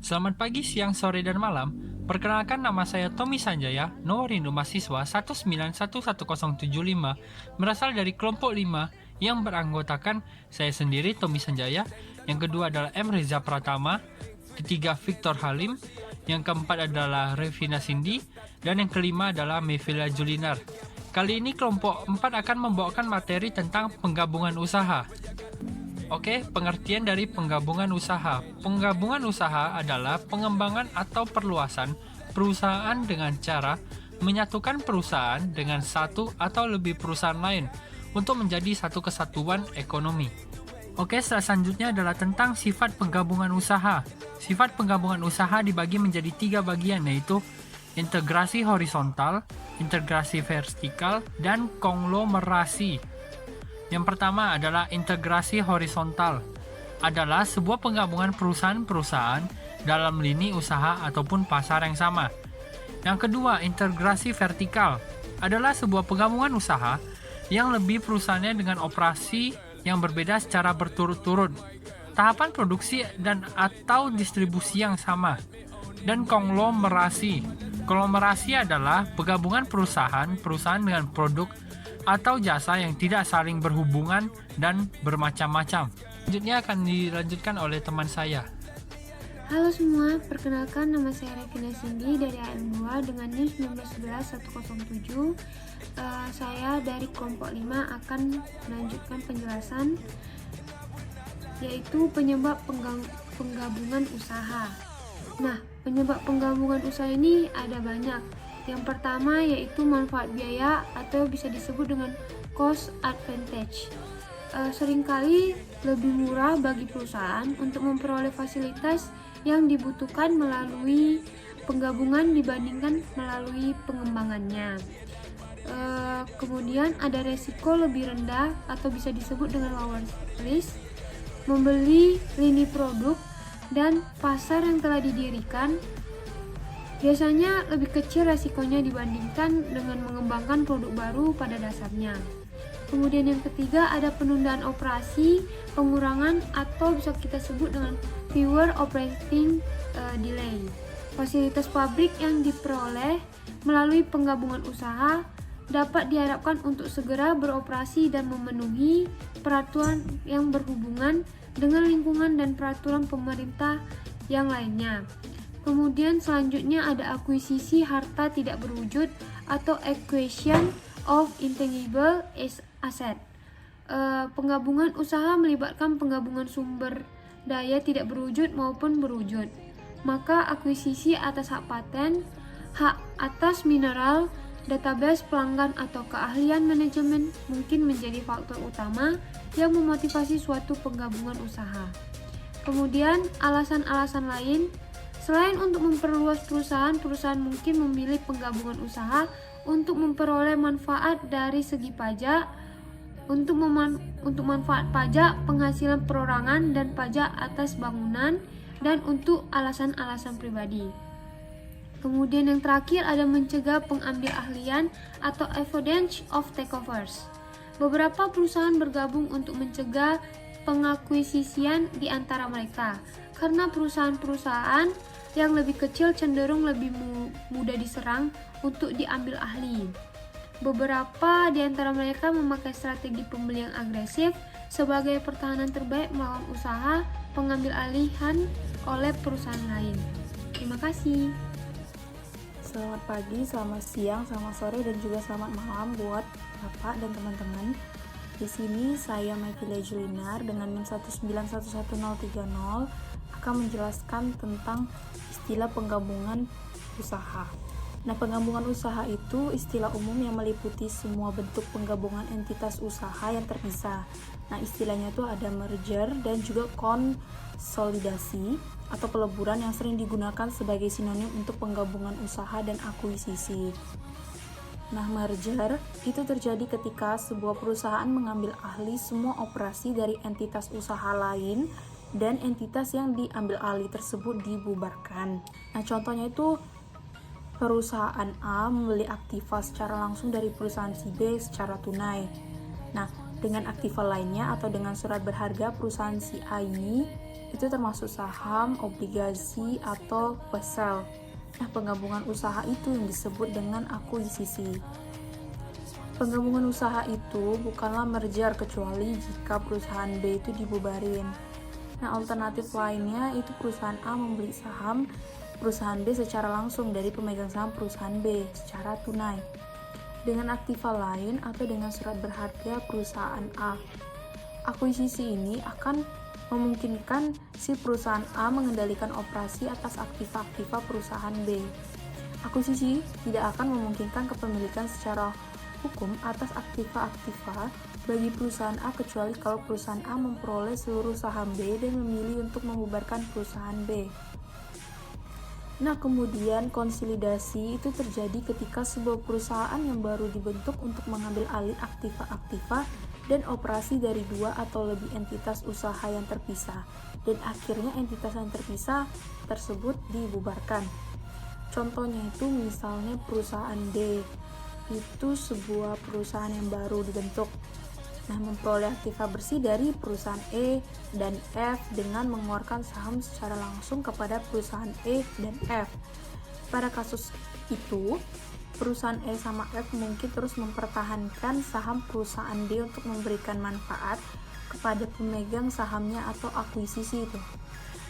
Selamat pagi, siang, sore, dan malam. Perkenalkan, nama saya Tommy Sanjaya, nomor induk mahasiswa 1911075, berasal dari kelompok 5 yang beranggotakan saya sendiri, Tommy Sanjaya, yang kedua adalah M. Reza Pratama, ketiga Victor Halim, yang keempat adalah Revina Cindy, dan yang kelima adalah Mevila Julinar. Kali ini kelompok 4 akan membawakan materi tentang penggabungan usaha. Oke, pengertian dari penggabungan usaha. Penggabungan usaha adalah pengembangan atau perluasan perusahaan dengan cara menyatukan perusahaan dengan satu atau lebih perusahaan lain untuk menjadi satu kesatuan ekonomi. Oke, selanjutnya adalah tentang sifat penggabungan usaha. Sifat penggabungan usaha dibagi menjadi 3 bagian, yaitu integrasi horizontal, integrasi vertikal, dan konglomerasi. Yang pertama adalah integrasi horizontal. Adalah sebuah penggabungan perusahaan-perusahaan dalam lini usaha ataupun pasar yang sama. Yang kedua, integrasi vertikal. Adalah sebuah penggabungan usaha yang lebih perusahaannya dengan operasi yang berbeda secara berturut-turut, tahapan produksi dan atau distribusi yang sama. Dan konglomerasi. Konglomerasi adalah penggabungan perusahaan dengan produk atau jasa yang tidak saling berhubungan dan bermacam-macam. Selanjutnya akan dilanjutkan oleh teman saya. Halo semua, perkenalkan nama saya Revina Cindy dari AM2 dengan NIM 19107. Saya dari kelompok 5 akan melanjutkan penjelasan, yaitu penyebab penggabungan usaha. Nah, penyebab penggabungan usaha ini ada banyak. Yang pertama yaitu manfaat biaya atau bisa disebut dengan cost advantage. Seringkali lebih murah bagi perusahaan untuk memperoleh fasilitas yang dibutuhkan melalui penggabungan dibandingkan melalui pengembangannya. Kemudian ada resiko lebih rendah atau bisa disebut dengan lower risk. Membeli lini produk dan pasar yang telah didirikan biasanya lebih kecil resikonya dibandingkan dengan mengembangkan produk baru pada dasarnya. Kemudian yang ketiga ada penundaan operasi, pengurangan atau bisa kita sebut dengan fewer operating delay. Fasilitas pabrik yang diperoleh melalui penggabungan usaha dapat diharapkan untuk segera beroperasi dan memenuhi peraturan yang berhubungan dengan lingkungan dan peraturan pemerintah yang lainnya. Kemudian selanjutnya ada akuisisi harta tidak berwujud atau acquisition of intangible asset. Penggabungan usaha melibatkan penggabungan sumber daya tidak berwujud maupun berwujud. Maka akuisisi atas hak paten, hak atas mineral, database pelanggan atau keahlian manajemen mungkin menjadi faktor utama yang memotivasi suatu penggabungan usaha. Kemudian alasan-alasan lain. Selain untuk memperluas perusahaan mungkin memilih penggabungan usaha untuk memperoleh manfaat dari segi pajak, untuk manfaat pajak, penghasilan perorangan dan pajak atas bangunan, dan untuk alasan-alasan pribadi. Kemudian yang terakhir ada mencegah pengambil ahlian atau avoidance of takeovers. Beberapa perusahaan bergabung untuk mencegah pengakuisisian di antara mereka, karena perusahaan-perusahaan yang lebih kecil cenderung lebih mudah diserang untuk diambil ahli. Beberapa di antara mereka memakai strategi pembeli yang agresif sebagai pertahanan terbaik melawan usaha pengambil alihan oleh perusahaan lain. Terima kasih. Selamat pagi, selamat siang, selamat sore, dan juga selamat malam buat Bapak dan teman-teman. Di sini saya Mevila Julinar dengan NIM 1911030 akan menjelaskan tentang istilah penggabungan usaha. Nah, penggabungan usaha itu istilah umum yang meliputi semua bentuk penggabungan entitas usaha yang terpisah. Nah, istilahnya itu ada merger dan juga konsolidasi atau peleburan yang sering digunakan sebagai sinonim untuk penggabungan usaha dan akuisisi. Nah, merger itu terjadi ketika sebuah perusahaan mengambil alih semua operasi dari entitas usaha lain dan entitas yang diambil alih tersebut dibubarkan. Nah, contohnya itu perusahaan A membeli aktiva secara langsung dari perusahaan si B secara tunai. Nah, dengan aktiva lainnya atau dengan surat berharga, perusahaan si A ini Itu termasuk saham, obligasi, atau pasar. Nah, penggabungan usaha itu yang disebut dengan akuisisi. Penggabungan usaha itu bukanlah merger kecuali jika perusahaan B itu dibubarin. Nah, alternatif lainnya itu perusahaan A membeli saham perusahaan B secara langsung dari pemegang saham perusahaan B secara tunai dengan aktiva lain atau dengan surat berharga perusahaan A. Akuisisi ini akan memungkinkan si perusahaan A mengendalikan operasi atas aktiva-aktiva perusahaan B. Akuisisi tidak akan memungkinkan kepemilikan secara hukum atas aktiva-aktiva bagi perusahaan A kecuali kalau perusahaan A memperoleh seluruh saham B dan memilih untuk membubarkan perusahaan B. Nah, kemudian konsolidasi itu terjadi ketika sebuah perusahaan yang baru dibentuk untuk mengambil alih aktiva-aktiva dan operasi dari dua atau lebih entitas usaha yang terpisah, dan akhirnya entitas yang terpisah tersebut dibubarkan. Contohnya itu misalnya perusahaan D, itu sebuah perusahaan yang baru dibentuk. Nah, memperoleh aktiva bersih dari perusahaan E dan F dengan mengeluarkan saham secara langsung kepada perusahaan E dan F. Pada kasus itu, perusahaan E sama F mungkin terus mempertahankan saham perusahaan D untuk memberikan manfaat kepada pemegang sahamnya atau akuisisi itu.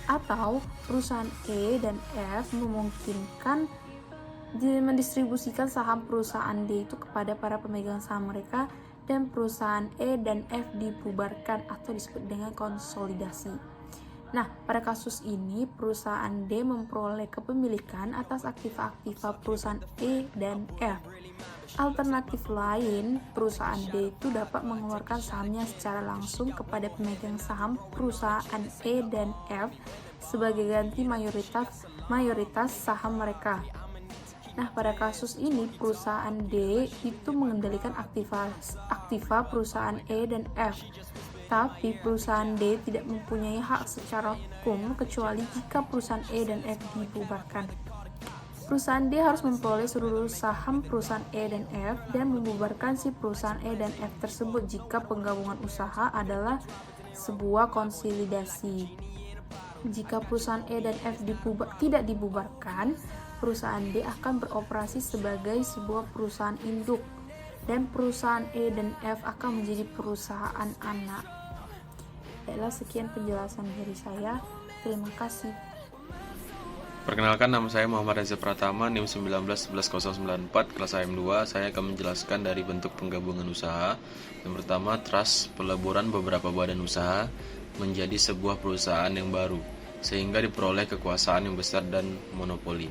Atau perusahaan E dan F memungkinkan mendistribusikan saham perusahaan D itu kepada para pemegang saham mereka, dan perusahaan E dan F dibubarkan atau disebut dengan konsolidasi. Nah, pada kasus ini perusahaan D memperoleh kepemilikan atas aktiva-aktiva perusahaan E dan F. Alternatif lain, perusahaan D itu dapat mengeluarkan sahamnya secara langsung kepada pemegang saham perusahaan E dan F sebagai ganti mayoritas saham mereka. Nah, pada kasus ini perusahaan D itu mengendalikan aktiva perusahaan E dan F. Tapi perusahaan D tidak mempunyai hak secara hukum kecuali jika perusahaan E dan F dibubarkan. Perusahaan D harus memperoleh seluruh saham perusahaan E dan F dan membubarkan si perusahaan E dan F tersebut jika penggabungan usaha adalah sebuah konsolidasi. Jika perusahaan E dan F tidak dibubarkan, perusahaan D akan beroperasi sebagai sebuah perusahaan induk dan perusahaan E dan F akan menjadi perusahaan anak. Baiklah, sekian penjelasan dari saya. Terima kasih. Perkenalkan, nama saya Muhammad Reza Pratama, NIM 1911094, kelas AM2. Saya akan menjelaskan dari bentuk penggabungan usaha. Yang pertama, trust, peleburan beberapa badan usaha menjadi sebuah perusahaan yang baru, sehingga diperoleh kekuasaan yang besar dan monopoli.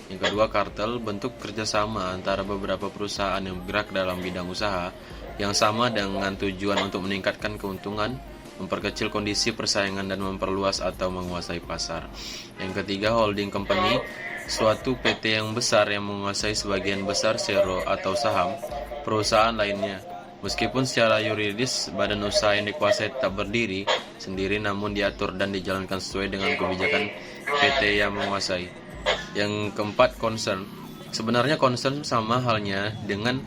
Yang kedua, kartel, bentuk kerjasama antara beberapa perusahaan yang bergerak dalam bidang usaha yang sama dengan tujuan untuk meningkatkan keuntungan, memperkecil kondisi persaingan, dan memperluas atau menguasai pasar. Yang ketiga, holding company, suatu PT yang besar yang menguasai sebagian besar share atau saham perusahaan lainnya. Meskipun secara yuridis badan usaha yang dikuasai tetap berdiri sendiri, namun diatur dan dijalankan sesuai dengan kebijakan PT yang menguasai. Yang keempat, concern. Sebenarnya concern sama halnya dengan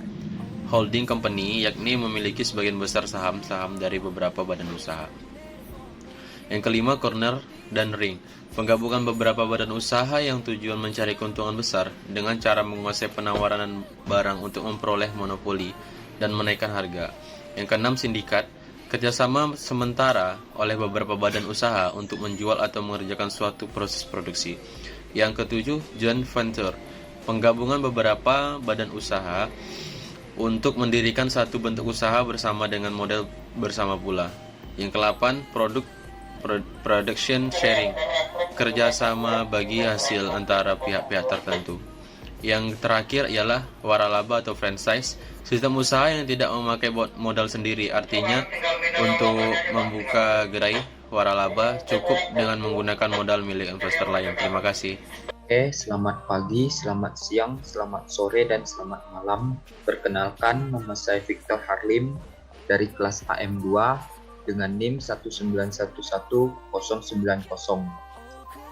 holding company, yakni memiliki sebagian besar saham-saham dari beberapa badan usaha. Yang kelima, corner dan ring. Penggabungan beberapa badan usaha yang tujuan mencari keuntungan besar dengan cara menguasai penawaran barang untuk memperoleh monopoli dan menaikkan harga. Yang keenam, sindikat. Kerjasama sementara oleh beberapa badan usaha untuk menjual atau mengerjakan suatu proses produksi. Yang ketujuh, joint venture. Penggabungan beberapa badan usaha untuk mendirikan satu bentuk usaha bersama dengan model bersama pula. Yang kedelapan, production sharing. Kerjasama bagi hasil antara pihak-pihak tertentu. Yang terakhir ialah waralaba atau franchise, sistem usaha yang tidak memakai modal sendiri. Artinya, untuk membuka gerai waralaba cukup dengan menggunakan modal milik investor lain. Terima kasih. Oke, selamat pagi, selamat siang, selamat sore, dan selamat malam. Perkenalkan, nama saya Victor Harlim dari kelas AM2 dengan NIM 1911090.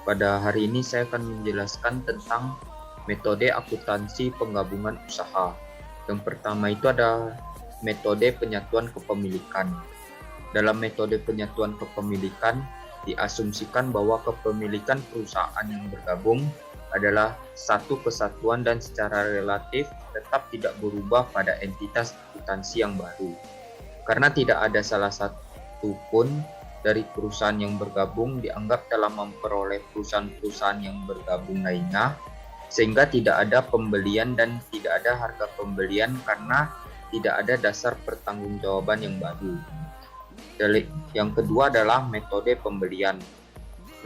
Pada hari ini saya akan menjelaskan tentang metode akuntansi penggabungan usaha. Yang pertama itu ada metode penyatuan kepemilikan. Dalam metode penyatuan kepemilikan, diasumsikan bahwa kepemilikan perusahaan yang bergabung adalah satu kesatuan dan secara relatif tetap tidak berubah pada entitas akuntansi yang baru. Karena tidak ada salah satu pun dari perusahaan yang bergabung dianggap telah memperoleh perusahaan-perusahaan yang bergabung lainnya, sehingga tidak ada pembelian dan tidak ada harga pembelian karena tidak ada dasar pertanggungjawaban yang baru. Yang kedua adalah metode pembelian.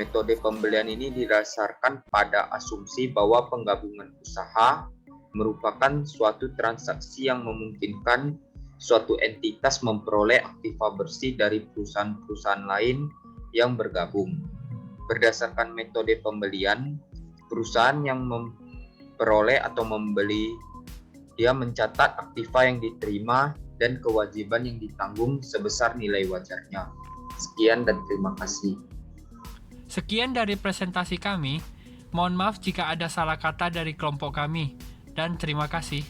Metode pembelian ini didasarkan pada asumsi bahwa penggabungan usaha merupakan suatu transaksi yang memungkinkan suatu entitas memperoleh aktiva bersih dari perusahaan-perusahaan lain yang bergabung. Berdasarkan metode pembelian, perusahaan yang memperoleh atau membeli, dia mencatat aktiva yang diterima dan kewajiban yang ditanggung sebesar nilai wajarnya. Sekian dan terima kasih. Sekian dari presentasi kami. Mohon maaf jika ada salah kata dari kelompok kami, dan terima kasih.